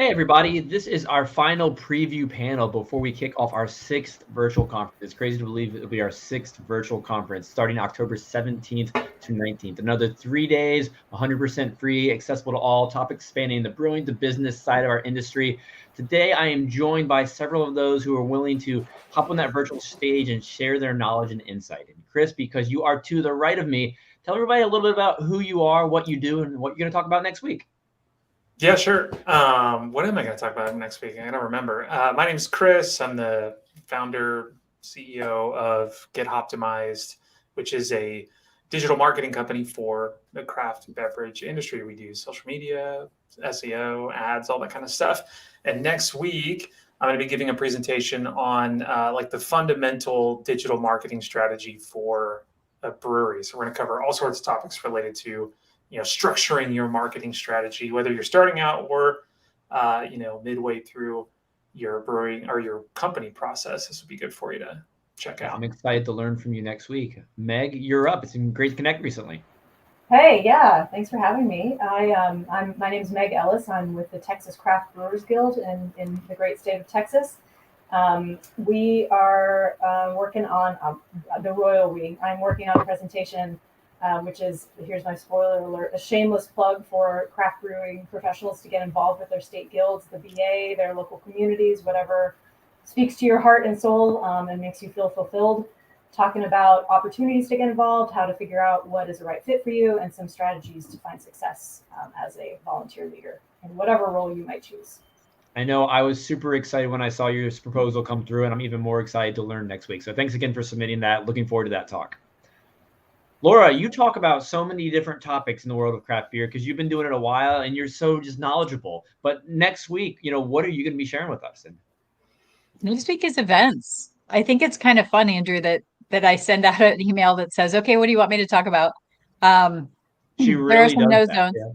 Hey everybody, this is our final preview panel before we kick off our sixth virtual conference. It's crazy to believe it'll be our sixth virtual conference starting October 17th to 19th. Another 3 days, 100% free, accessible to all, topics spanning the brewing to business side of our industry. Today, I am joined by several of those who are willing to hop on that virtual stage and share their knowledge and insight. And Chris, because you are to the right of me, tell everybody a little bit about who you are, what you do, and what you're going to talk about next week. Yeah, sure. What am I going to talk about next week? I don't remember. My name's Chris. I'm the founder, CEO of Get Hoptimized, which is a digital marketing company for the craft beverage industry. We do social media, SEO, ads, all that kind of stuff. And next week, I'm going to be giving a presentation on like the fundamental digital marketing strategy for a brewery. So we're going to cover all sorts of topics related to structuring your marketing strategy, whether you're starting out or, midway through your brewing or your company process. This would be good for you to check out. I'm excited to learn from you next week. Meg, you're up. It's been great to connect recently. Hey, yeah, thanks for having me. My name's Meg Ellis. I'm with the Texas Craft Brewers Guild in the great state of Texas. We are working on the Royal We. I'm working on a presentation which is, here's my spoiler alert, a shameless plug for craft brewing professionals to get involved with their state guilds, the BA, their local communities, whatever speaks to your heart and soul and makes you feel fulfilled. Talking about opportunities to get involved, how to figure out what is the right fit for you, and some strategies to find success as a volunteer leader in whatever role you might choose. I know I was super excited when I saw your proposal come through, and I'm even more excited to learn next week. So thanks again for submitting that. Looking forward to that talk. Laura, you talk about so many different topics in the world of craft beer because you've been doing it a while and you're so just knowledgeable. But next week, what are you going to be sharing with us? Next week is events. I think it's kind of fun, Andrew, that I send out an email that says, "Okay, what do you want me to talk about?" She really there are some no that, zones. Yeah.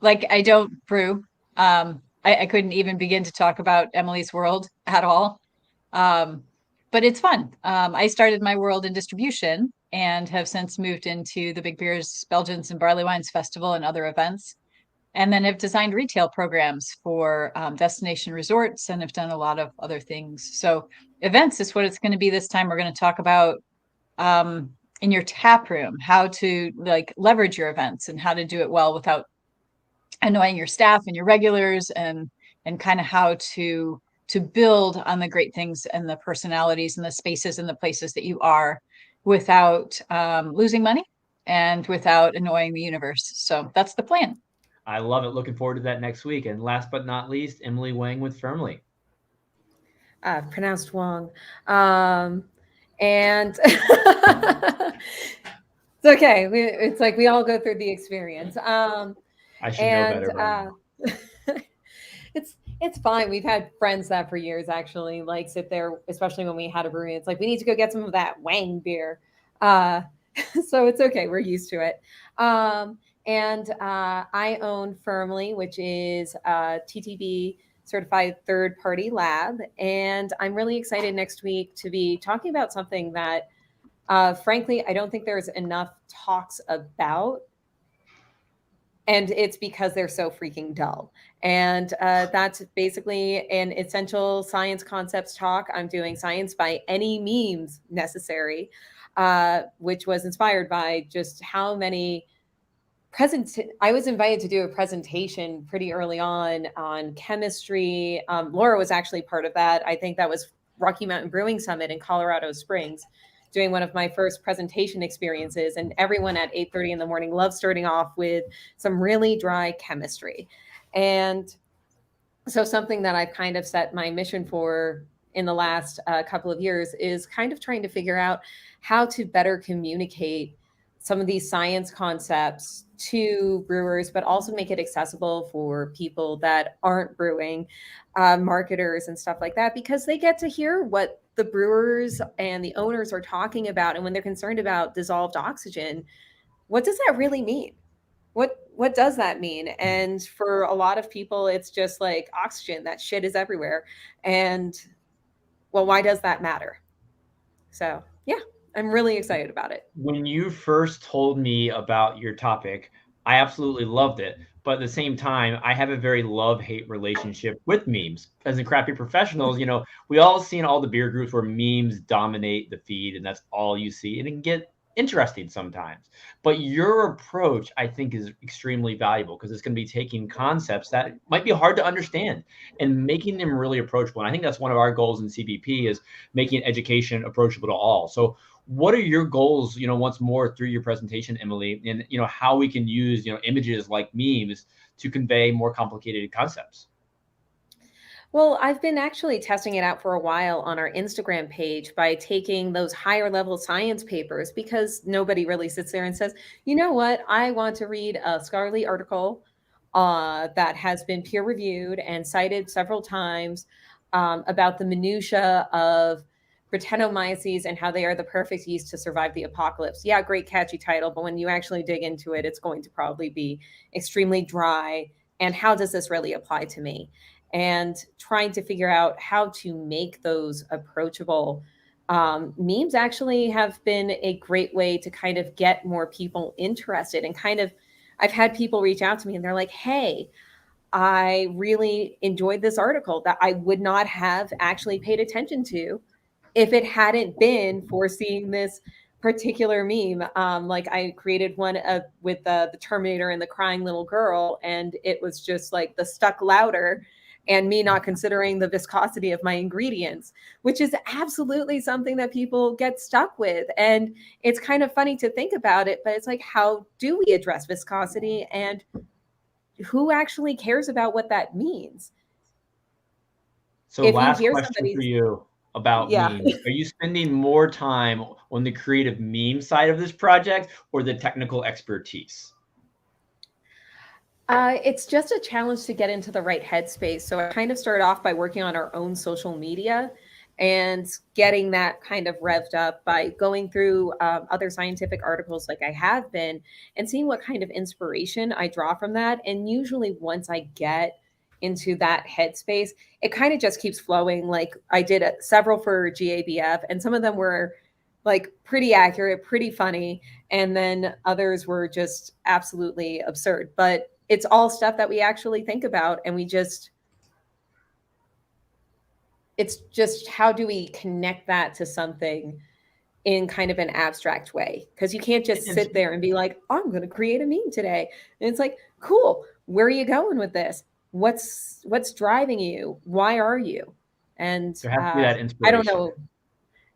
Like I don't brew. I couldn't even begin to talk about Emily's world at all. But it's fun. I started my world in distribution and have since moved into the Big Beers, Belgians, and Barley Wines Festival and other events. And then have designed retail programs for destination resorts and have done a lot of other things. So events is what it's going to be this time. We're going to talk about in your tap room, how to leverage your events and how to do it well without annoying your staff and your regulars, and kind of how to build on the great things and the personalities and the spaces and the places that you are without losing money and without annoying the universe. So that's the plan. I love it. Looking forward to that next week. And last but not least, Emily Wang with Fermly. Pronounced Wang. And it's okay. It's like we all go through the experience. I should know better. It's fine. We've had friends that for years actually sit there, especially when we had a brewery. It's like, we need to go get some of that Wang beer. So it's okay. We're used to it. And I own Fermly, which is a TTB certified third-party lab. And I'm really excited next week to be talking about something that, frankly, I don't think there's enough talks about. And it's because they're so freaking dull. And that's basically an essential science concepts talk. I'm doing science by any means necessary, which was inspired by just how many I was invited to do a presentation pretty early on chemistry. Laura was actually part of that. I think that was Rocky Mountain Brewing Summit in Colorado Springs, doing one of my first presentation experiences. And everyone at 8:30 in the morning loves starting off with some really dry chemistry. And so something that I've kind of set my mission for in the last couple of years is kind of trying to figure out how to better communicate some of these science concepts to brewers, but also make it accessible for people that aren't brewing, marketers and stuff like that, because they get to hear what the brewers and the owners are talking about. And when they're concerned about dissolved oxygen, what does that really mean? What does that mean? And for a lot of people, it's just like oxygen, that shit is everywhere. And well, why does that matter? So yeah, I'm really excited about it. When you first told me about your topic, I absolutely loved it. But at the same time, I have a very love-hate relationship with memes. As in crappy professionals, we all seen all the beer groups where memes dominate the feed, and that's all you see, and it can get interesting sometimes. But your approach, I think, is extremely valuable because it's going to be taking concepts that might be hard to understand and making them really approachable. And I think that's one of our goals in CBP is making education approachable to all. So what are your goals, once more through your presentation, Emily, and, how we can use, images like memes to convey more complicated concepts? Well, I've been actually testing it out for a while on our Instagram page by taking those higher level science papers because nobody really sits there and says, you know what, I want to read a scholarly article that has been peer reviewed and cited several times about the minutia of Brettanomyces and how they are the perfect yeast to survive the apocalypse. Yeah, great catchy title, but when you actually dig into it, it's going to probably be extremely dry. And how does this really apply to me? And trying to figure out how to make those approachable. Memes actually have been a great way to kind of get more people interested and I've had people reach out to me and they're like, hey, I really enjoyed this article that I would not have actually paid attention to if it hadn't been for seeing this particular meme. Like I created one with the Terminator and the crying little girl, and it was just like the stuck louder and me not considering the viscosity of my ingredients, which is absolutely something that people get stuck with. And it's kind of funny to think about it, but it's like, how do we address viscosity and who actually cares about what that means? So If you last hear question somebody, for you about yeah. memes. Are you spending more time on the creative meme side of this project or the technical expertise? It's just a challenge to get into the right headspace. So I kind of started off by working on our own social media and getting that kind of revved up by going through other scientific articles like I have been and seeing what kind of inspiration I draw from that. And usually once I get into that headspace, it kind of just keeps flowing. Like I did several for GABF, and some of them were like pretty accurate, pretty funny. And then others were just absolutely absurd. But it's all stuff that we actually think about, and it's just how do we connect that to something in kind of an abstract way? Because you can't just sit there and be like, oh, I'm going to create a meme today. And it's like, cool, where are you going with this? What's driving you? Why are you? And There has to be that inspiration. I don't know.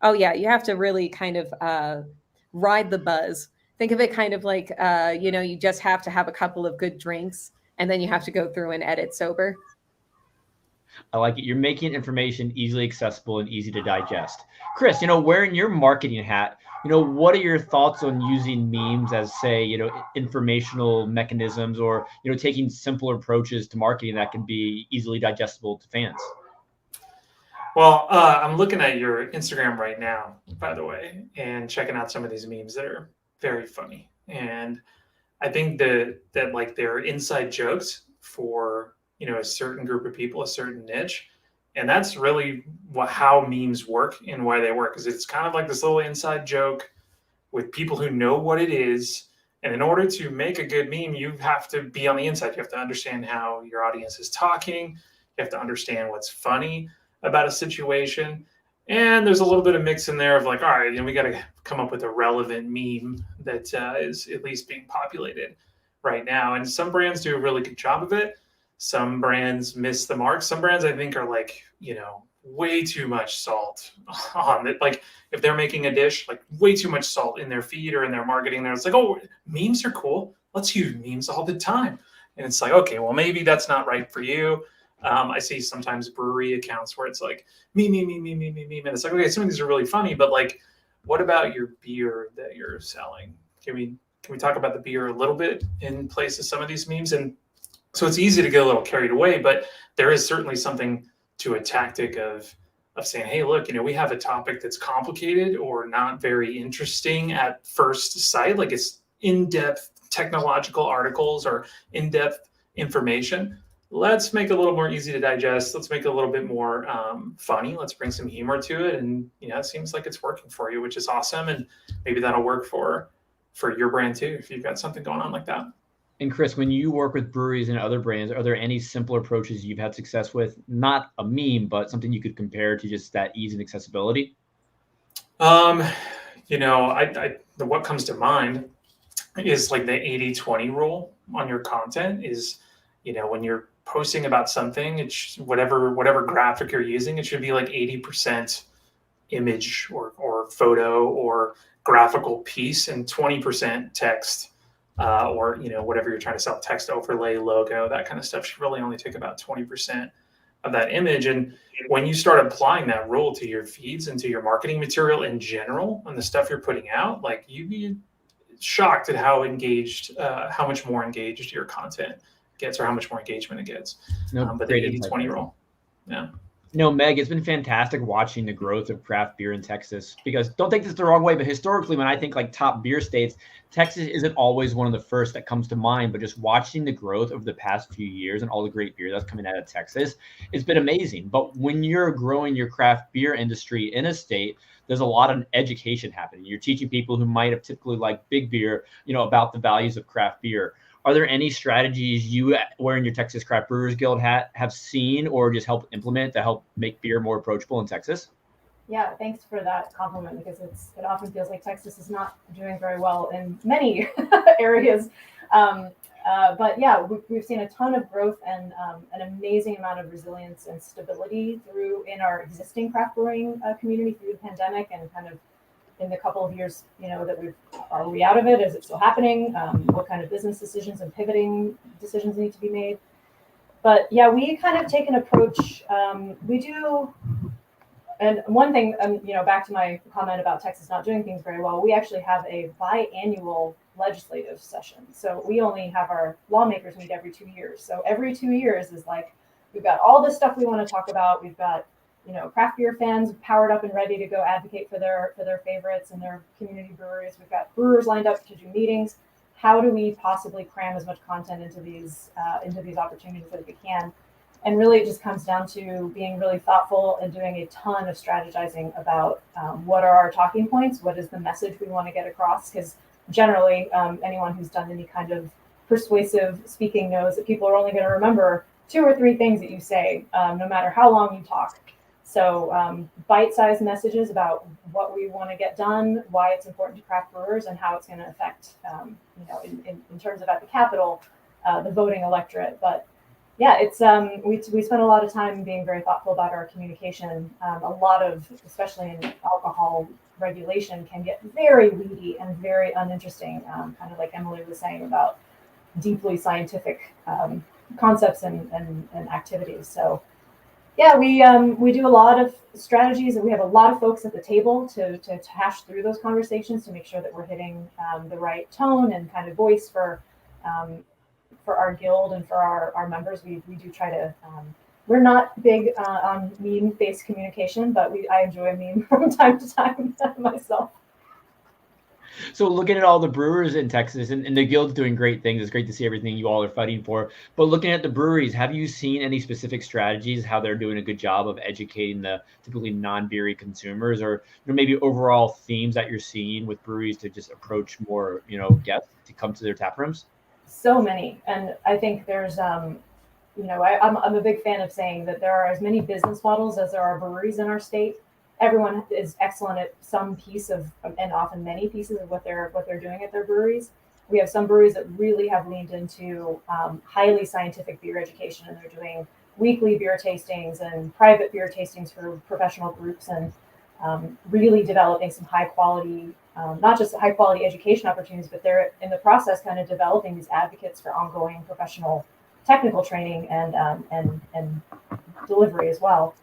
Oh yeah, you have to really kind of ride the buzz. Think of it kind of like, you just have to have a couple of good drinks and then you have to go through and edit sober. I like it. You're making information easily accessible and easy to digest. Chris, wearing your marketing hat, what are your thoughts on using memes as, say, informational mechanisms or, taking simpler approaches to marketing that can be easily digestible to fans? Well, I'm looking at your Instagram right now, by the way, and checking out some of these memes that are very funny. And I think that like they're inside jokes for, a certain group of people, a certain niche. And that's really how memes work and why they work. Because it's kind of like this little inside joke with people who know what it is. And in order to make a good meme, you have to be on the inside. You have to understand how your audience is talking. You have to understand what's funny about a situation. And there's a little bit of mix in there of like, all right, we got to come up with a relevant meme that is at least being populated right now. And some brands do a really good job of it. Some brands miss the mark. Some brands I think are like, way too much salt on it. Like if they're making a dish, like way too much salt in their feed or in their marketing there. It's like, oh, memes are cool. Let's use memes all the time. And it's like, okay, well, maybe that's not right for you. I see sometimes brewery accounts where it's like meme. And it's like, okay, some of these are really funny, but like, what about your beer that you're selling? Can we talk about the beer a little bit in place of some of these memes? And so it's easy to get a little carried away, but there is certainly something to a tactic of saying, hey, look, we have a topic that's complicated or not very interesting at first sight, like it's in-depth technological articles or in-depth information. Let's make it a little more easy to digest. Let's make it a little bit more funny. Let's bring some humor to it. And, it seems like it's working for you, which is awesome. And maybe that'll work for your brand too, if you've got something going on like that. And Chris, when you work with breweries and other brands, are there any simple approaches you've had success with? Not a meme, but something you could compare to just that ease and accessibility? What comes to mind is like the 80-20 rule on your content is, when you're posting about something, it's whatever graphic you're using, it should be like 80% image or photo or graphical piece and 20% text, or whatever you're trying to sell, text overlay, logo, that kind of stuff should really only take about 20% of that image. And when you start applying that rule to your feeds and to your marketing material in general and the stuff you're putting out, like you'd be shocked at how much more engaged your content gets, or how much more engagement it gets. But the 80-20 rule. Yeah. Meg, it's been fantastic watching the growth of craft beer in Texas, because don't take this the wrong way, but historically, when I think like top beer states, Texas isn't always one of the first that comes to mind, but just watching the growth over the past few years and all the great beer that's coming out of Texas, it's been amazing. But when you're growing your craft beer industry in a state, there's a lot of education happening. You're teaching people who might have typically liked big beer, about the values of craft beer. Are there any strategies you, wearing your Texas Craft Brewers Guild hat, have seen or just help implement to help make beer more approachable in Texas? Yeah, thanks for that compliment, because it often feels like Texas is not doing very well in many areas. But yeah, we've seen a ton of growth and an amazing amount of resilience and stability in our existing craft brewing community through the pandemic, and kind of in the couple of years, are we out of it? Is it still happening? What kind of business decisions and pivoting decisions need to be made? But yeah, we kind of take an approach. We do, and one thing, back to my comment about Texas not doing things very well, we actually have a biannual legislative session. So we only have our lawmakers meet every 2 years. So every 2 years is like, we've got all this stuff we want to talk about. We've got craft beer fans powered up and ready to go advocate for their favorites and their community breweries. We've got brewers lined up to do meetings. How do we possibly cram as much content into these opportunities as we can? And really, it just comes down to being really thoughtful and doing a ton of strategizing about what are our talking points, what is the message we want to get across. Because generally, anyone who's done any kind of persuasive speaking knows that people are only going to remember 2 or 3 things that you say, no matter how long you talk. So bite-sized messages about what we want to get done, why it's important to craft brewers, and how it's going to affect, in terms of at the Capitol, the voting electorate. But yeah, it's we spend a lot of time being very thoughtful about our communication. A lot of, especially in alcohol regulation, can get very weedy and very uninteresting, kind of like Emily was saying about deeply scientific concepts and activities. So yeah, we do a lot of strategies, and we have a lot of folks at the table to hash through those conversations to make sure that we're hitting the right tone and kind of voice for our guild and for our members. We do try to. We're not big on meme-based communication, but I enjoy a meme from time to time myself. So looking at all the brewers in Texas, and the guild's doing great things. It's great to see everything you all are fighting for. But looking at the breweries, have you seen any specific strategies, how they're doing a good job of educating the typically non-beery consumers, or maybe overall themes that you're seeing with breweries to just approach more, guests to come to their tap rooms? So many. And I think there's, I'm a big fan of saying that there are as many business models as there are breweries in our state. Everyone is excellent at some piece of, and often many pieces of what they're doing at their breweries. We have some breweries that really have leaned into highly scientific beer education, and they're doing weekly beer tastings and private beer tastings for professional groups, and really developing some high quality, not just high quality education opportunities, but they're in the process kind of developing these advocates for ongoing professional technical training and delivery as well.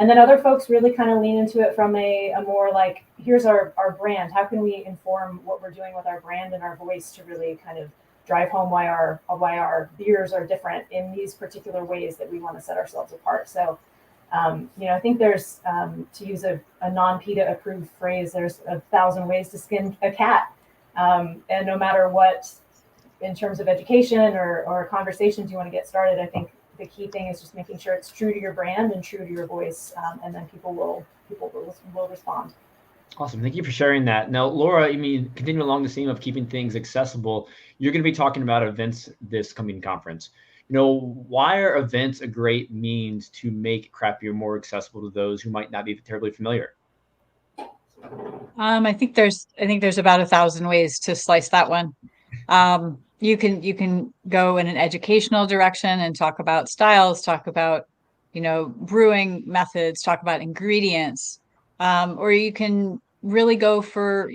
And then other folks really kind of lean into it from a more like, here's our brand. How can we inform what we're doing with our brand and our voice to really kind of drive home why our beers are different in these particular ways that we want to set ourselves apart. So, I think there's, to use a non-PETA approved phrase, there's 1,000 ways to skin a cat. And no matter what, in terms of education or conversations you want to get started, I think the key thing is just making sure it's true to your brand and true to your voice, and then people will respond. Awesome. Thank you for sharing that. Now, Laura, I mean, continuing along the theme of keeping things accessible, you're going to be talking about events this coming conference. Why are events a great means to make craft beer more accessible to those who might not be terribly familiar? I think there's about 1,000 ways to slice that one. You can go in an educational direction and talk about styles, talk about, brewing methods, talk about ingredients, or you can really go for,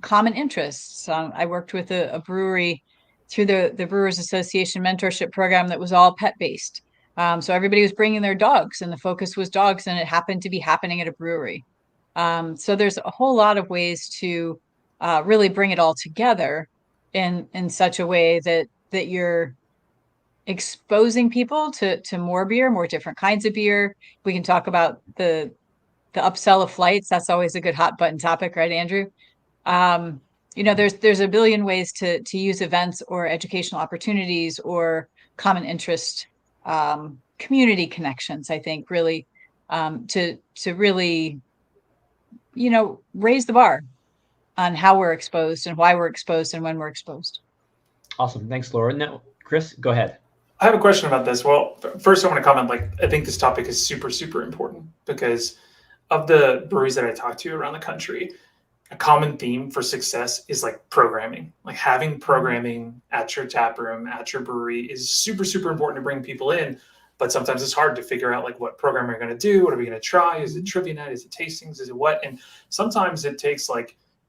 common interests. I worked with a brewery through the Brewers Association mentorship program that was all pet based. So everybody was bringing their dogs, and the focus was dogs, and it happened to be happening at a brewery. So there's a whole lot of ways to really bring it all together in such a way that you're exposing people to more beer, more different kinds of beer. We can talk about the upsell of flights. That's always a good hot button topic, right, Andrew? There's a billion ways to use events or educational opportunities or common interest community connections, I think, really to really raise the bar on how we're exposed and why we're exposed and when we're exposed. Awesome. Thanks, Laura. Now, Chris, go ahead. I have a question about this. Well, first I want to comment, I think this topic is super, super important because of the breweries that I talk to around the country, a common theme for success is programming. Having programming at your tap room, at your brewery is super, super important to bring people in. But sometimes it's hard to figure out what program we're going to do. What are we going to try? Is it trivia night? Is it tastings? Is it what? And sometimes it takes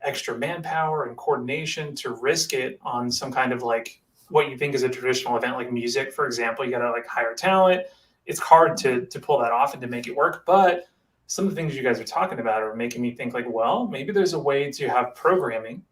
extra manpower and coordination to risk it on some kind of what you think is a traditional event, like music, for example. You got to hire talent. It's hard to pull that off and to make it work. But some of the things you guys are talking about are making me think well, maybe there's a way to have programming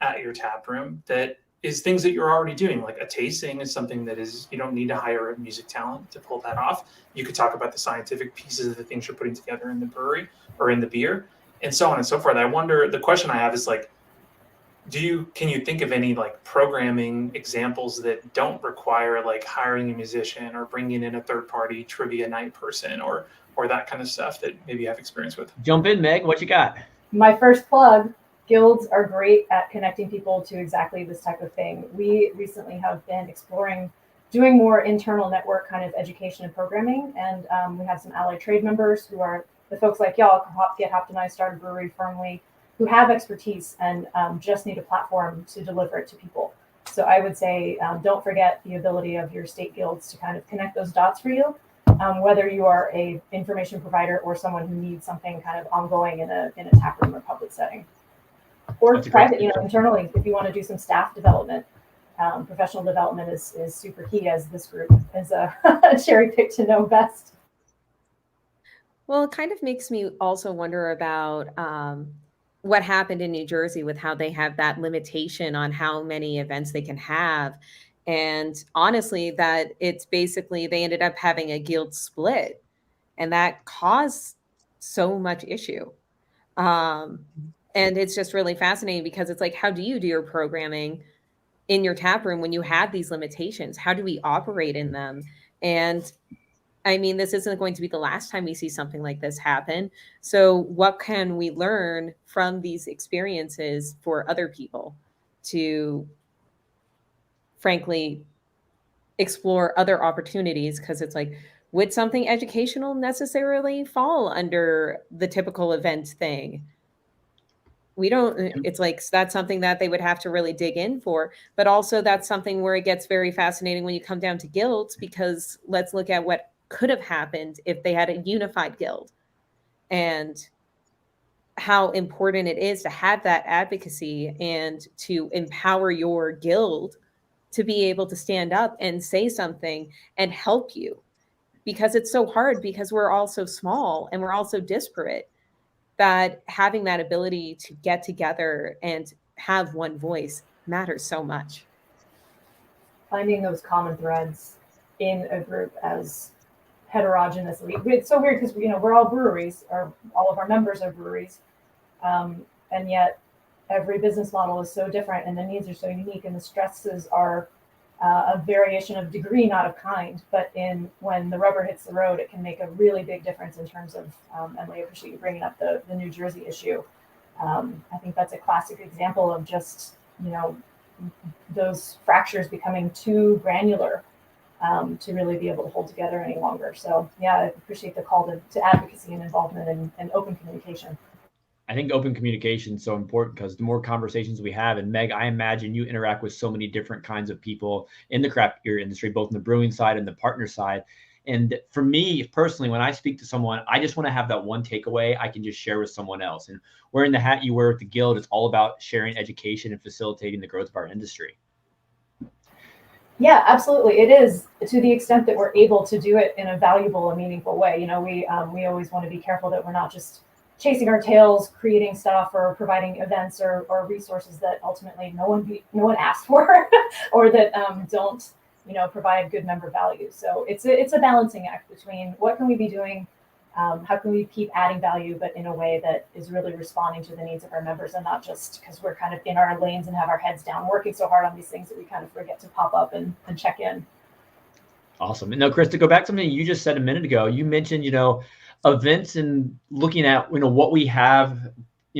at your tap room that is things that you're already doing. A tasting is something that is, you don't need to hire a music talent to pull that off. You could talk about the scientific pieces of the things you're putting together in the brewery or in the beer and so on and so forth. I wonder, the question I have is can you think of any programming examples that don't require hiring a musician or bringing in a third party trivia night person or that kind of stuff that maybe you have experience with? Jump in, Meg. What you got? My first plug, guilds are great at connecting people to exactly this type of thing. We recently have been exploring doing more internal network kind of education and programming. And we have some allied trade members who are the folks like y'all, get Hoptimized, start a brewery, Fermly, who have expertise and just need a platform to deliver it to people. So I would say, don't forget the ability of your state guilds to kind of connect those dots for you, whether you are a information provider or someone who needs something kind of ongoing in a tap room or public setting. Or private, internally, if you want to do some staff development, professional development is super key, as this group is a cherry pick to know best. Well, it kind of makes me also wonder about what happened in New Jersey with how they have that limitation on how many events they can have. And honestly, that it's basically they ended up having a guild split, and that caused so much issue. And it's just really fascinating because it's how do you do your programming in your tap room when you have these limitations? How do we operate in them? And I mean, this isn't going to be the last time we see something like this happen. So what can we learn from these experiences for other people to, frankly, explore other opportunities? Because it's would something educational necessarily fall under the typical event thing? We don't, it's that's something that they would have to really dig in for. But also that's something where it gets very fascinating when you come down to guilds, because let's look at what could have happened if they had a unified guild and how important it is to have that advocacy and to empower your guild to be able to stand up and say something and help you, because it's so hard because we're all so small and we're all so disparate that having that ability to get together and have one voice matters so much. Finding those common threads in a group as heterogeneously. It's so weird because we're all breweries, or all of our members are breweries, and yet every business model is so different, and the needs are so unique, and the stresses are a variation of degree, not of kind. But when the rubber hits the road, it can make a really big difference in terms of. Emily, I appreciate you bringing up the New Jersey issue. I think that's a classic example of just, those fractures becoming too granular to really be able to hold together any longer. So yeah, I appreciate the call to advocacy and involvement and open communication. I think open communication is so important because the more conversations we have, and Meg, I imagine you interact with so many different kinds of people in the craft beer industry, both in the brewing side and the partner side. And for me personally, when I speak to someone, I just want to have that one takeaway I can just share with someone else. And wearing the hat you wear with the Guild, it's all about sharing education and facilitating the growth of our industry. Yeah, absolutely. It is, to the extent that we're able to do it in a valuable and meaningful way. We always want to be careful that we're not just chasing our tails, creating stuff or providing events or resources that ultimately no one asked for, or that don't provide good member value. So it's a balancing act between what can we be doing, how can we keep adding value, but in a way that is really responding to the needs of our members, and not just because we're kind of in our lanes and have our heads down working so hard on these things that we kind of forget to pop up and check in. Awesome. And now, Chris, to go back to something you just said a minute ago, you mentioned, events and looking at, what we have,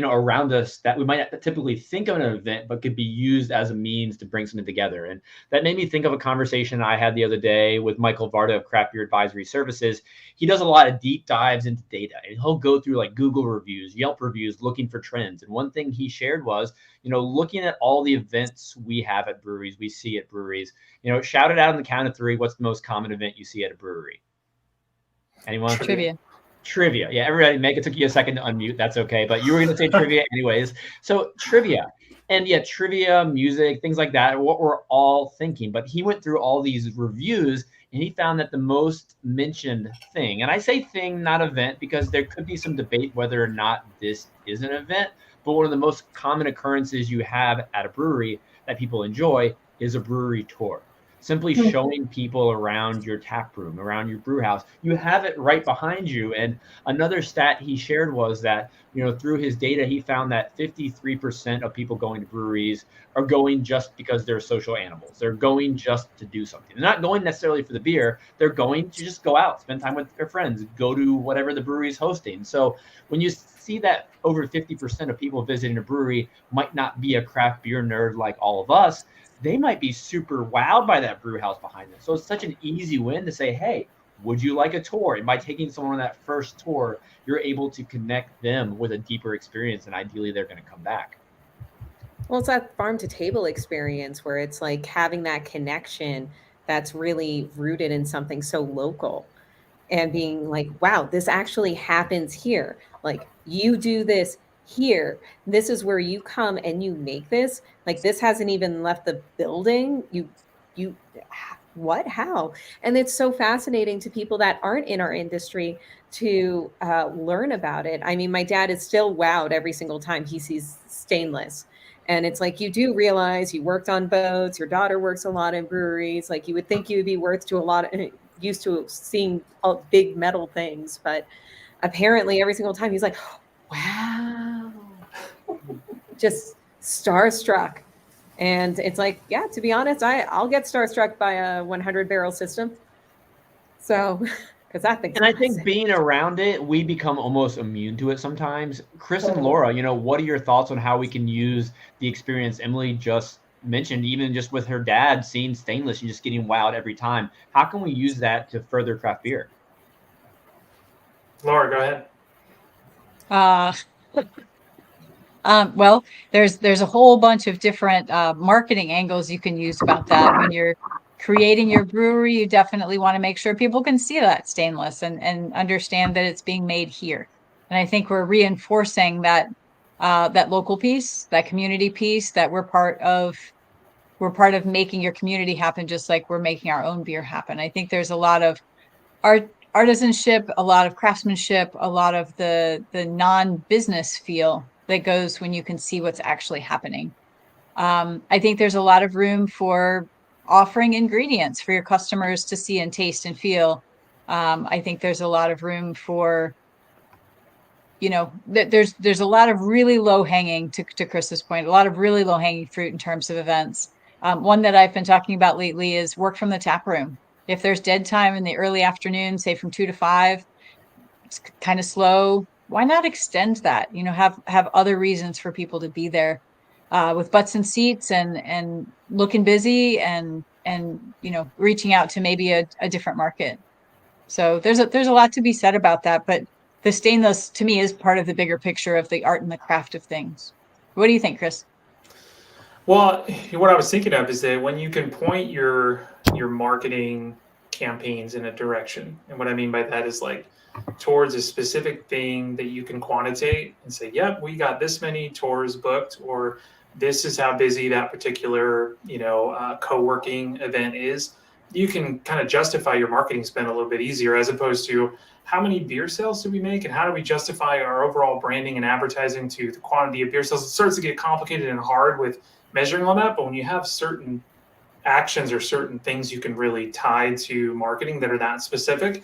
around us that we might not typically think of an event, but could be used as a means to bring something together. And that made me think of a conversation I had the other day with Michael Varda of Craft Beer Advisory Services. He does a lot of deep dives into data, and he'll go through like Google reviews, Yelp reviews, looking for trends. And one thing he shared was, looking at all the events we have at breweries, we see at breweries, shout it out on the count of 3. What's the most common event you see at a brewery? Anyone? Trivia. Yeah, everybody, Meg, it took you a second to unmute. That's okay. But you were going to say trivia anyways. So trivia. And yeah, trivia, music, things like that, what we're all thinking. But he went through all these reviews and he found that the most mentioned thing, and I say thing, not event, because there could be some debate whether or not this is an event, but one of the most common occurrences you have at a brewery that people enjoy is a brewery tour. Simply showing people around your tap room, around your brew house. You have it right behind you. And another stat he shared was that, through his data, he found that 53% of people going to breweries are going just because they're social animals. They're going just to do something. They're not going necessarily for the beer. They're going to just go out, spend time with their friends, go to whatever the brewery is hosting. So when you see that over 50% of people visiting a brewery might not be a craft beer nerd like all of us, they might be super wowed by that brew house behind them. So it's such an easy win to say, hey, would you like a tour? And by taking someone on that first tour, you're able to connect them with a deeper experience, and ideally they're going to come back. Well, it's that farm to table experience where it's like having that connection that's really rooted in something so local and being like, wow, this actually happens here. Like, you do this here. This is where you come and you make this. Like, this hasn't even left the building. You what, how? And it's so fascinating to people that aren't in our industry to learn about it. I mean, my dad is still wowed every single time he sees stainless. And it's like, you do realize you worked on boats, your daughter works a lot in breweries. Like, you would think you would be used to seeing big metal things, but apparently every single time he's like, wow, just starstruck. And it's like, yeah, to be honest, I'll get starstruck by a 100-barrel system. So, because that thing's and I think being around it, we become almost immune to it sometimes. Chris and Laura, what are your thoughts on how we can use the experience Emily just mentioned, even just with her dad seeing stainless and just getting wowed every time? How can we use that to further craft beer? Laura, go ahead. Well, there's a whole bunch of different marketing angles you can use about that. When you're creating your brewery, you definitely want to make sure people can see that stainless and understand that it's being made here. And I think we're reinforcing that that local piece, that community piece, that we're part of making your community happen, just like we're making our own beer happen. I think there's a lot of artisanship, a lot of craftsmanship, a lot of the non-business feel that goes when you can see what's actually happening. I think there's a lot of room for offering ingredients for your customers to see and taste and feel. I think there's a lot of room for, there's a lot of really low hanging, to Chris's point, a lot of really low hanging fruit in terms of events. One that I've been talking about lately is work from the tap room. If there's dead time in the early afternoon, say from 2 to 5, it's kind of slow. why not extend that? Have other reasons for people to be there, with butts and seats and looking busy and reaching out to maybe a different market. So there's a lot to be said about that, but the stainless to me is part of the bigger picture of the art and the craft of things. What do you think, Chris? Well, what I was thinking of is that when you can point your marketing campaigns in a direction, and what I mean by that is like towards a specific thing that you can quantitate and say, yep, we got this many tours booked, or this is how busy that particular co-working event is. You can kind of justify your marketing spend a little bit easier, as opposed to how many beer sales do we make and how do we justify our overall branding and advertising to the quantity of beer sales. It starts to get complicated and hard with measuring all that. But when you have certain actions or certain things you can really tie to marketing that are that specific,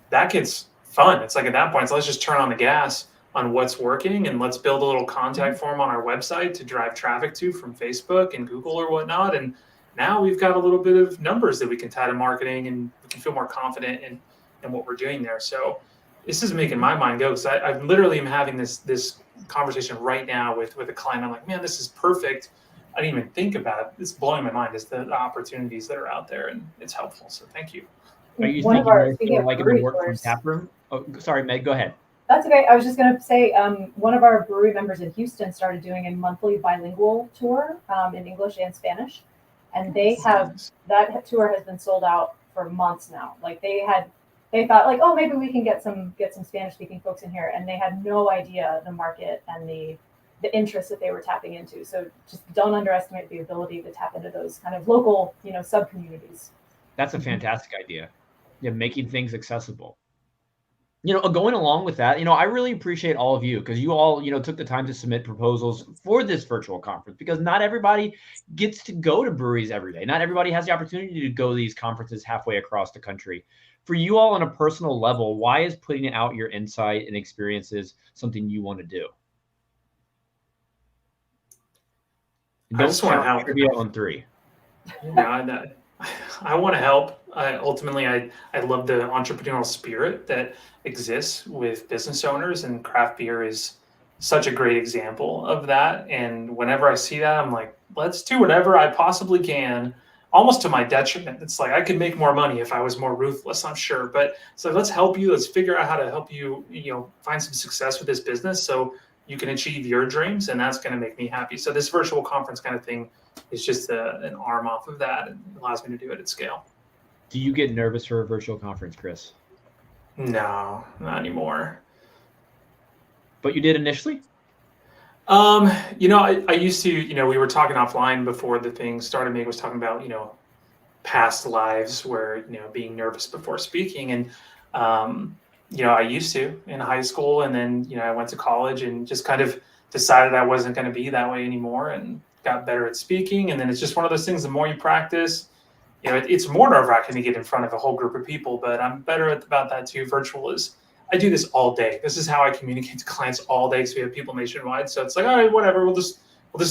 that gets fun. It's like at that point, so let's just turn on the gas on what's working and let's build a little contact form on our website to drive traffic to from Facebook and Google or whatnot. And now we've got a little bit of numbers that we can tie to marketing, and we can feel more confident in what we're doing there. So this is making my mind go, because I literally am having this conversation right now with a client. I'm like, man, this is perfect. I didn't even think about it. It's blowing my mind. It's the opportunities that are out there, and it's helpful. So thank you. Are you One of thinking our- more speaking so of like in brewery the work from tours- tap room? Oh, sorry, Meg, go ahead. That's okay. I was just going to say, one of our brewery members in Houston started doing a monthly bilingual tour in English and Spanish. And that tour has been sold out for months now. Like they thought like, oh, maybe we can get some Spanish speaking folks in here. And they had no idea the market and the interest that they were tapping into. So just don't underestimate the ability to tap into those kind of local, sub communities. That's a fantastic idea. Yeah, making things accessible. Going along with that, I really appreciate all of you, because you all, took the time to submit proposals for this virtual conference, because not everybody gets to go to breweries every day. Not everybody has the opportunity to go to these conferences halfway across the country. For you all on a personal level, why is putting out your insight and experiences something you want to do? I just want to help. Trivia on 3. I want to help. Ultimately, I love the entrepreneurial spirit that exists with business owners, and craft beer is such a great example of that. And whenever I see that, I'm like, let's do whatever I possibly can, almost to my detriment. It's like I could make more money if I was more ruthless, I'm sure. But so let's help you. Let's figure out how to help you, find some success with this business so you can achieve your dreams, and that's going to make me happy. So this virtual conference kind of thing is just an arm off of that, and allows me to do it at scale. Do you get nervous for a virtual conference, Chris? No, not anymore. But you did initially? I used to, we were talking offline before the thing started. Meg was talking about, past lives where, being nervous before speaking. And, I used to in high school, and then, I went to college and just kind of decided I wasn't going to be that way anymore, and got better at speaking. And then it's just one of those things, the more you practice, it's more nerve-wracking to get in front of a whole group of people, but I'm better about that too. Virtual is, I do this all day. This is how I communicate to clients all day, because we have people nationwide. So it's like, all right, whatever, we'll just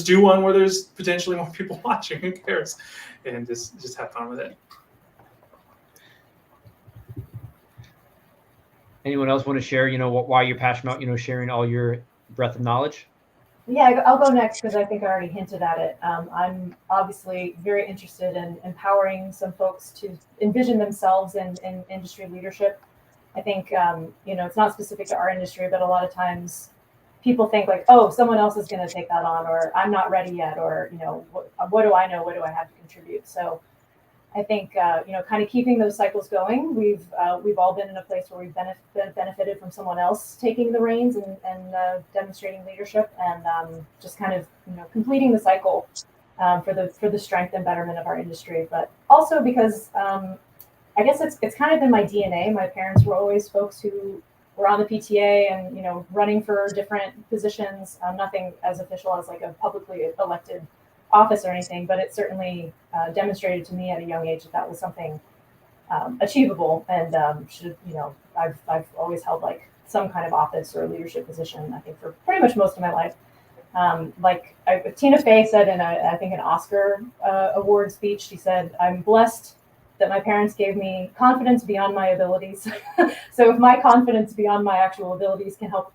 do one where there's potentially more people watching. Who cares? And just have fun with it. Anyone else want to share, why you're passionate about, sharing all your breadth of knowledge? Yeah, I'll go next, because I think I already hinted at it. I'm obviously very interested in empowering some folks to envision themselves in industry leadership. I think, it's not specific to our industry, but a lot of times people think like, oh, someone else is going to take that on, or I'm not ready yet, or, what do I know? What do I have to contribute? So I think, kind of keeping those cycles going. We've all been in a place where we've benefited from someone else taking the reins and demonstrating leadership, and just kind of, completing the cycle for the strength and betterment of our industry. But also because I guess it's kind of in my DNA. My parents were always folks who were on the PTA and, running for different positions. Nothing as official as like a publicly elected office or anything, but it certainly demonstrated to me at a young age that was something achievable, and I've always held like some kind of office or leadership position, I think, for pretty much most of my life. Tina Fey said in I think an Oscar award speech, she said, "I'm blessed that my parents gave me confidence beyond my abilities. So if my confidence beyond my actual abilities can help,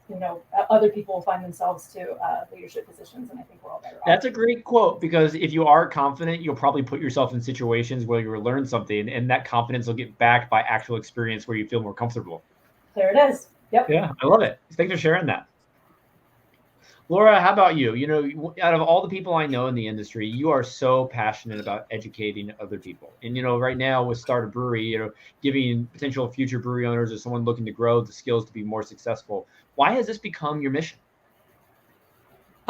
other people find themselves to leadership positions, and I think we're all better off. That's a great quote, because if you are confident, you'll probably put yourself in situations where you'll learn something, and that confidence will get backed by actual experience where you feel more comfortable. There it is. Yep. Yeah, I love it. Thanks for sharing that. Laura, how about you? Out of all the people I know in the industry, you are so passionate about educating other people. And, right now with Start a Brewery, giving potential future brewery owners or someone looking to grow the skills to be more successful. Why has this become your mission?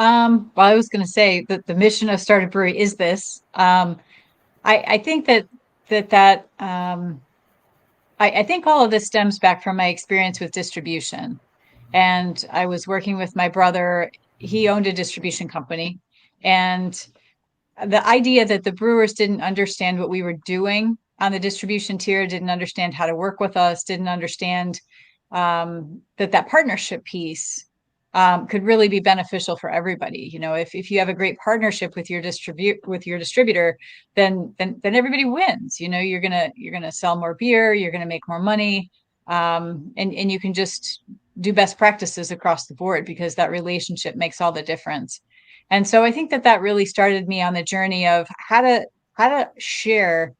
Well, I was going to say that the mission of Start a Brewery is this. I think I think all of this stems back from my experience with distribution. And I was working with my brother. He owned a distribution company. And the idea that the brewers didn't understand what we were doing on the distribution tier, didn't understand how to work with us, didn't understand that partnership piece could really be beneficial for everybody. If you have a great partnership with your distributor, then everybody wins. You're gonna sell more beer, you're gonna make more money, and you can just do best practices across the board, because that relationship makes all the difference. And so I think that really started me on the journey of how to share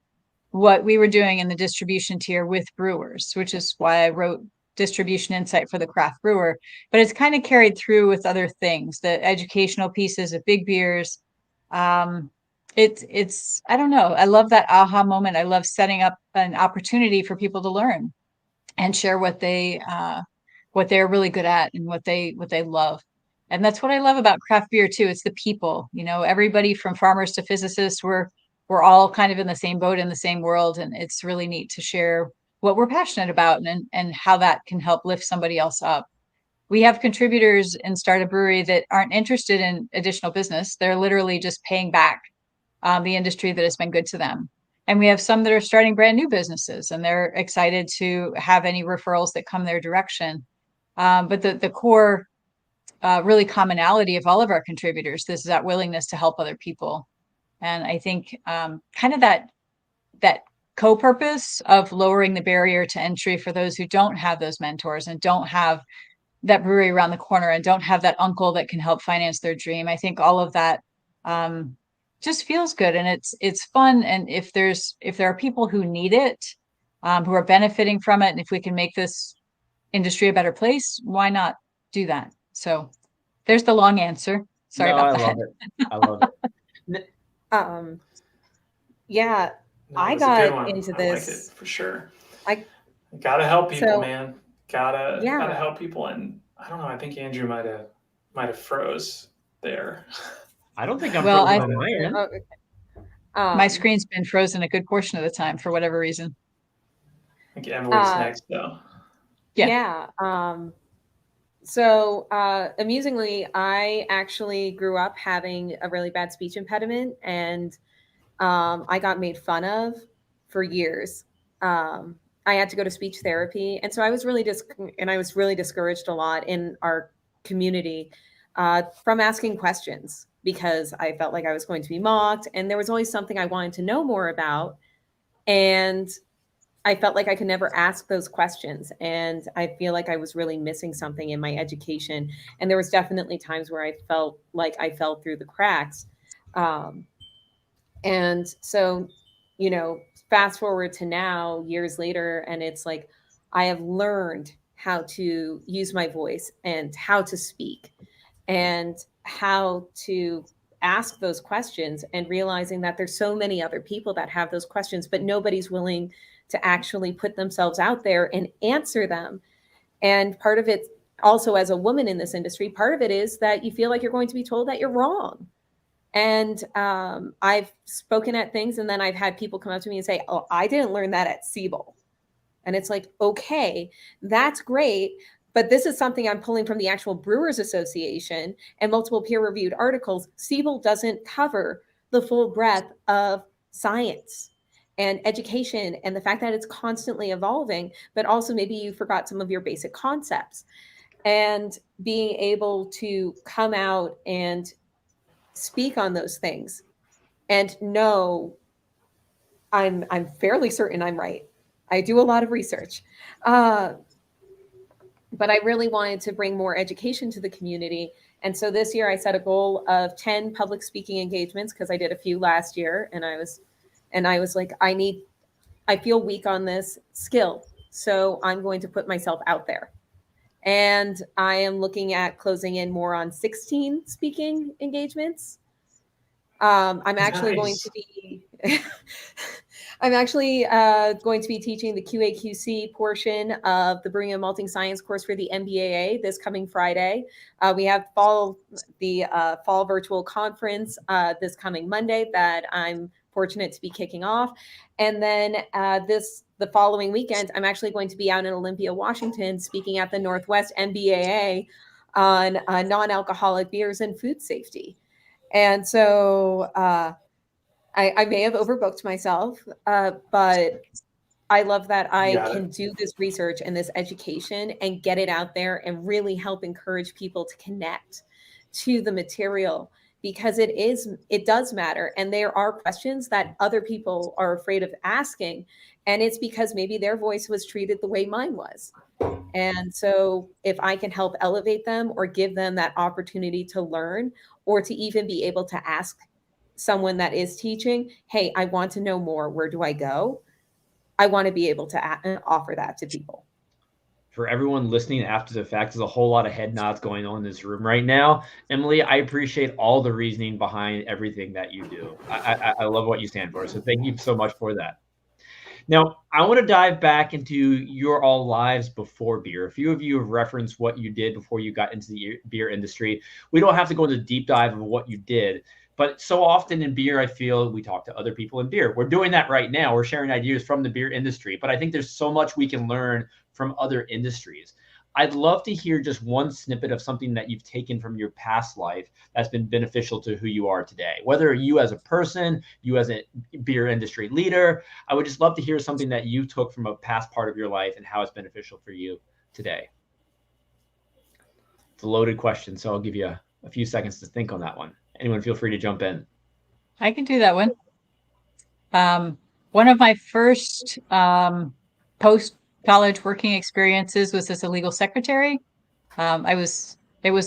what we were doing in the distribution tier with brewers, which is why I wrote Distribution Insight for the Craft Brewer. But it's kind of carried through with other things, the educational pieces of big beers. It's I don't know. I love that aha moment. I love setting up an opportunity for people to learn and share what they're really good at and what they love. And that's what I love about craft beer too. It's the people. Everybody from farmers to physicists, we're all kind of in the same boat in the same world, and it's really neat to share what we're passionate about and how that can help lift somebody else up. We have contributors in Start a Brewery that aren't interested in additional business. They're literally just paying back the industry that has been good to them. And we have some that are starting brand new businesses, and they're excited to have any referrals that come their direction. But the core really commonality of all of our contributors is that willingness to help other people. And I think kind of that co-purpose of lowering the barrier to entry for those who don't have those mentors and don't have that brewery around the corner and don't have that uncle that can help finance their dream. I think all of that just feels good, and it's fun. And if there are people who need it, who are benefiting from it, and if we can make this industry a better place, why not do that? So there's the long answer. Sorry about that. I love it. Yeah, No, I it was a good got one. into I this. like it for sure. I gotta help people, So- man. Gotta Yeah. help people. And I don't know. I think Andrew might have froze there. I don't think I'm Well, frozen on my end. okay. My screen's been frozen a good portion of the time for whatever reason. I think Emily's next, though. Yeah. So amusingly, I actually grew up having a really bad speech impediment, and I got made fun of for years. I had to go to speech therapy, and so I was really discouraged a lot in our community from asking questions, because I felt like I was going to be mocked, and there was always something I wanted to know more about, and I felt like I could never ask those questions. And I feel like I was really missing something in my education. And there was definitely times where I felt like I fell through the cracks. And so, fast forward to now, years later, and it's like I have learned how to use my voice and how to speak and how to ask those questions, and realizing that there's so many other people that have those questions, but nobody's willing to actually put themselves out there and answer them. And part of it also, as a woman in this industry, part of it is that you feel like you're going to be told that you're wrong. And I've spoken at things, and then I've had people come up to me and say, "Oh, I didn't learn that at Siebel." And it's like, okay, that's great. But this is something I'm pulling from the actual Brewers Association and multiple peer-reviewed articles. Siebel doesn't cover the full breadth of science and education, and the fact that it's constantly evolving, but also maybe you forgot some of your basic concepts. And being able to come out and speak on those things and know I'm fairly certain I'm right. I do a lot of research. But I really wanted to bring more education to the community. And so this year I set a goal of 10 public speaking engagements because I did a few last year, and I was like, I feel weak on this skill. So I'm going to put myself out there. And I am looking at closing in more on 16 speaking engagements. I'm actually going to be I'm actually going to be teaching the QA/QC portion of the Brewing and Malting Science course for the MBAA this coming Friday. We have the fall virtual conference this coming Monday that I'm fortunate to be kicking off. And then the following weekend, I'm actually going to be out in Olympia, Washington, speaking at the Northwest MBAA on non-alcoholic beers and food safety. And so I may have overbooked myself, but I love that I can do this research and this education and get it out there and really help encourage people to connect to the material, because it does matter. And there are questions that other people are afraid of asking. And it's because maybe their voice was treated the way mine was. And so if I can help elevate them or give them that opportunity to learn, or to even be able to ask someone that is teaching, hey, I want to know more. Where do I go? I want to be able to offer that to people. For everyone listening after the fact, there's a whole lot of head nods going on in this room right now. Emily, I appreciate all the reasoning behind everything that you do. I love what you stand for. So thank you so much for that. Now, I want to dive back into your all lives before beer. A few of you have referenced what you did before you got into the beer industry. We don't have to go into the deep dive of what you did, but so often in beer, I feel we talk to other people in beer. We're doing that right now. We're sharing ideas from the beer industry, but I think there's so much we can learn from other industries. I'd love to hear just one snippet of something that you've taken from your past life that's been beneficial to who you are today, whether you as a person, you as a beer industry leader. I would just love to hear something that you took from a past part of your life and how it's beneficial for you today. It's a loaded question, so I'll give you a few seconds to think on that one. Anyone feel free to jump in. I can do that one. One of my first post-college working experiences was as a legal secretary. It was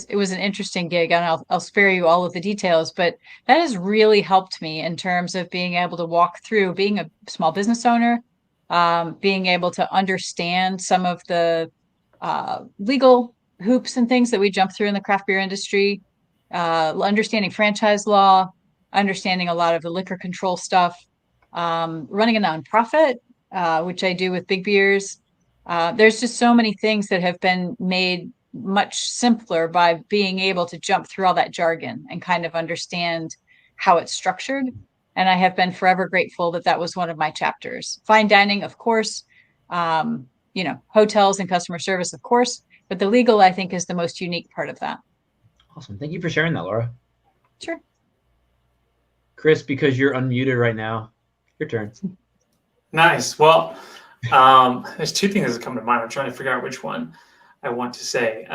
an interesting gig, and I'll spare you all of the details, but that has really helped me in terms of being able to walk through being a small business owner, being able to understand some of the legal hoops and things that we jump through in the craft beer industry, understanding franchise law, understanding a lot of the liquor control stuff, running a nonprofit, which I do with Big Beers. There's just so many things that have been made much simpler by being able to jump through all that jargon and kind of understand how it's structured. And I have been forever grateful that that was one of my chapters. Fine dining, of course, hotels and customer service, of course, but the legal, I think, is the most unique part of that. Awesome. Thank you for sharing that, Laura. Sure. Chris, because you're unmuted right now, your turn. Nice. Well, there's two things that come to mind. I'm trying to figure out which one I want to say.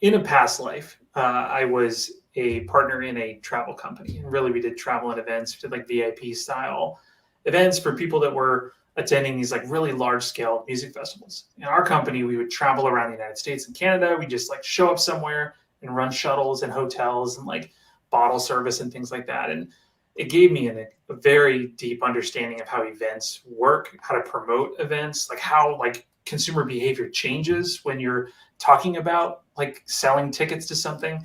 In a past life, I was a partner in a travel company, and really we did travel and events, did like VIP style events for people that were attending these like really large scale music festivals. In our company, we would travel around the United States and Canada. We just like show up somewhere and run shuttles and hotels and like bottle service and things like that. And it gave me a very deep understanding of how events work, how to promote events, like how like consumer behavior changes when you're talking about like selling tickets to something.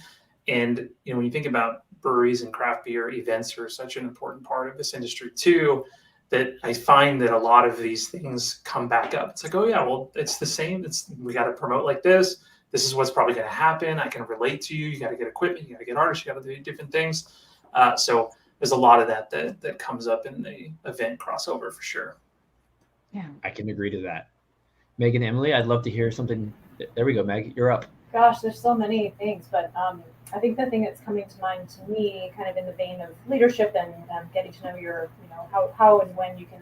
And, when you think about breweries and craft beer, events are such an important part of this industry too, that I find that a lot of these things come back up. It's like, oh yeah, well, it's the same. We got to promote like this. This is what's probably going to happen. I can relate to you. You got to get equipment. You got to get artists. You got to do different things. So there's a lot of that comes up in the event crossover for sure. Yeah, I can agree to that. Meg and Emily, I'd love to hear something. There we go, Meg. You're up. Gosh, there's so many things, but I think the thing that's coming to mind to me, kind of in the vein of leadership and getting to know how and when you can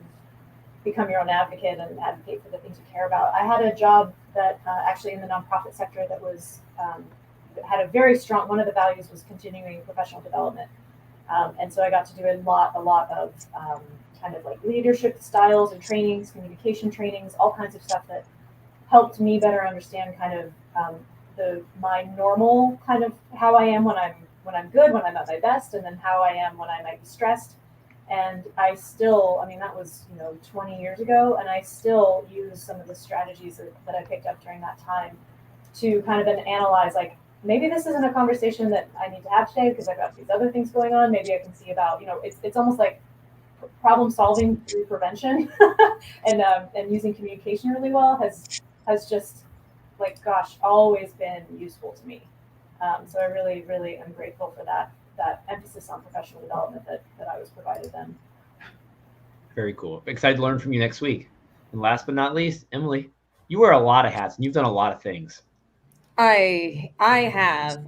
become your own advocate and advocate for the things you care about. I had a job that actually in the nonprofit sector that was had a very strong, one of the values was continuing professional development. And so I got to do a lot of kind of like leadership styles and trainings, communication trainings, all kinds of stuff that helped me better understand kind of my normal kind of how I am when I'm good, when I'm at my best, and then how I am when I might be stressed. And I still, I mean, that was 20 years ago, and I still use some of the strategies that I picked up during that time to kind of then analyze, like, maybe this isn't a conversation that I need to have today because I've got these other things going on. Maybe I can see about, it's almost like problem solving through prevention, and using communication really well has just, like, gosh, always been useful to me. So I really, really am grateful for that emphasis on professional development that I was provided then. Very cool. Excited to learn from you next week. And last but not least, Emily, you wear a lot of hats and you've done a lot of things. I have,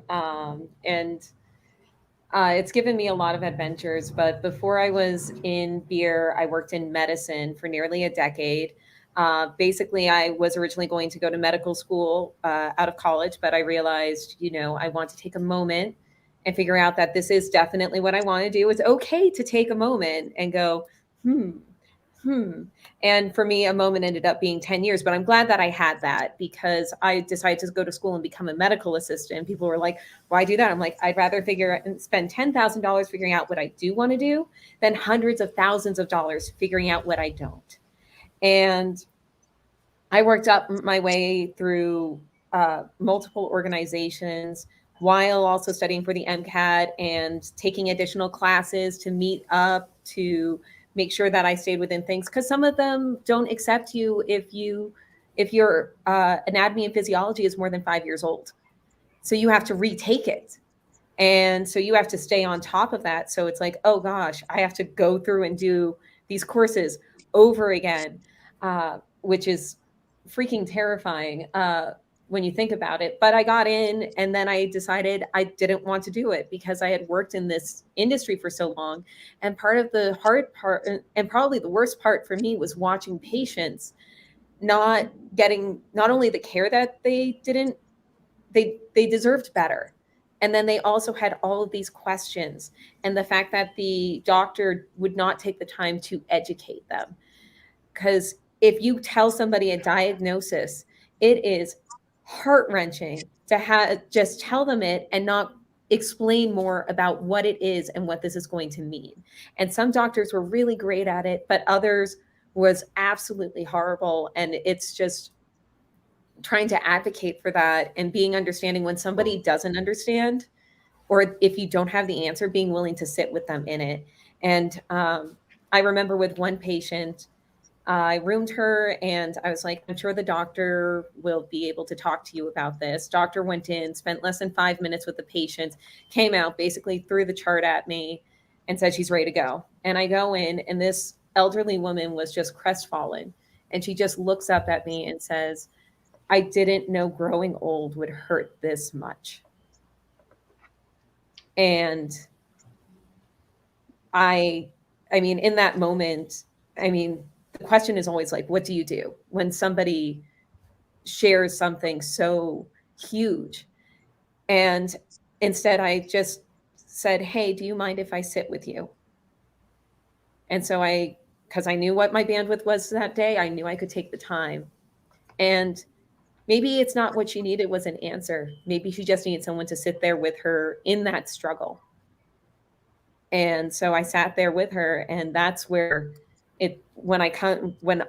and it's given me a lot of adventures. But before I was in beer, I worked in medicine for nearly a decade. Basically, I was originally going to go to medical school out of college, but I realized, I want to take a moment and figure out that this is definitely what I want to do. It's okay to take a moment and go, And for me, a moment ended up being 10 years, but I'm glad that I had that because I decided to go to school and become a medical assistant. People were like, why do that? I'm like, I'd rather spend $10,000 figuring out what I do want to do than hundreds of thousands of dollars figuring out what I don't. And I worked up my way through multiple organizations while also studying for the MCAT and taking additional classes to meet up to make sure that I stayed within things, because some of them don't accept you if your anatomy and physiology is more than 5 years old. So you have to retake it. And so you have to stay on top of that. So it's like, oh gosh, I have to go through and do these courses over again, which is freaking terrifying when you think about it. But I got in and then I decided I didn't want to do it because I had worked in this industry for so long. And part of the hard part, and probably the worst part for me, was watching patients not getting not only the care that they deserved better. And then they also had all of these questions, and the fact that the doctor would not take the time to educate them. Because if you tell somebody a diagnosis, it is heart-wrenching to just tell them it and not explain more about what it is and what this is going to mean. And some doctors were really great at it, but others was absolutely horrible. And it's just trying to advocate for that and being understanding when somebody doesn't understand, or if you don't have the answer, being willing to sit with them in it. And I remember with one patient, I roomed her and I was like, I'm sure the doctor will be able to talk to you about this. Doctor went in, spent less than 5 minutes with the patient, came out, basically threw the chart at me and said she's ready to go. And I go in and this elderly woman was just crestfallen. And she just looks up at me and says, I didn't know growing old would hurt this much. And I mean, in that moment, the question is always like, what do you do when somebody shares something so huge? And instead, I just said, hey, do you mind if I sit with you? And so because I knew what my bandwidth was that day, I knew I could take the time. And maybe it's not what she needed was an answer. Maybe she just needed someone to sit there with her in that struggle. And so I sat there with her, and that's where when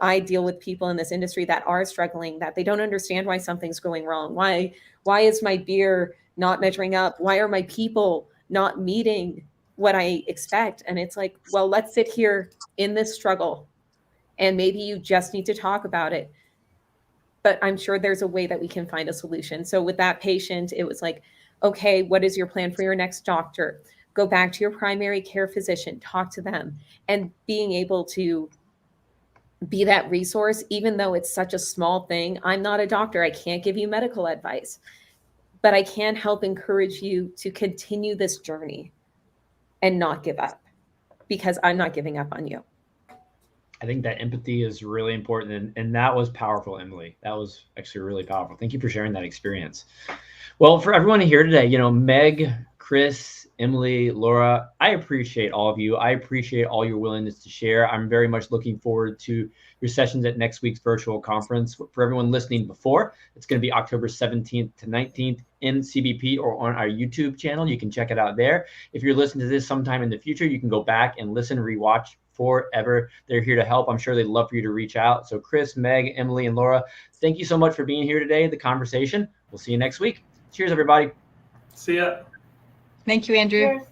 I deal with people in this industry that are struggling, that they don't understand why something's going wrong. Why is my beer not measuring up? Why are my people not meeting what I expect? And it's like, well, let's sit here in this struggle, and maybe you just need to talk about it. But I'm sure there's a way that we can find a solution. So with that patient, it was like, okay, what is your plan for your next doctor? Go back to your primary care physician, talk to them, and being able to be that resource, even though it's such a small thing. I'm not a doctor. I can't give you medical advice, but I can help encourage you to continue this journey and not give up, because I'm not giving up on you. I think that empathy is really important. And that was powerful, Emily. That was actually really powerful. Thank you for sharing that experience. Well, for everyone here today, Meg, Chris, Emily, Laura, I appreciate all of you. I appreciate all your willingness to share. I'm very much looking forward to your sessions at next week's virtual conference. For everyone listening before, it's going to be October 17th to 19th in CBP or on our YouTube channel. You can check it out there. If you're listening to this sometime in the future, you can go back and listen, rewatch forever. They're here to help. I'm sure they'd love for you to reach out. So Chris, Meg, Emily, and Laura, thank you so much for being here today, the conversation. We'll see you next week. Cheers, everybody. See ya. Thank you, Andrew. Cheers.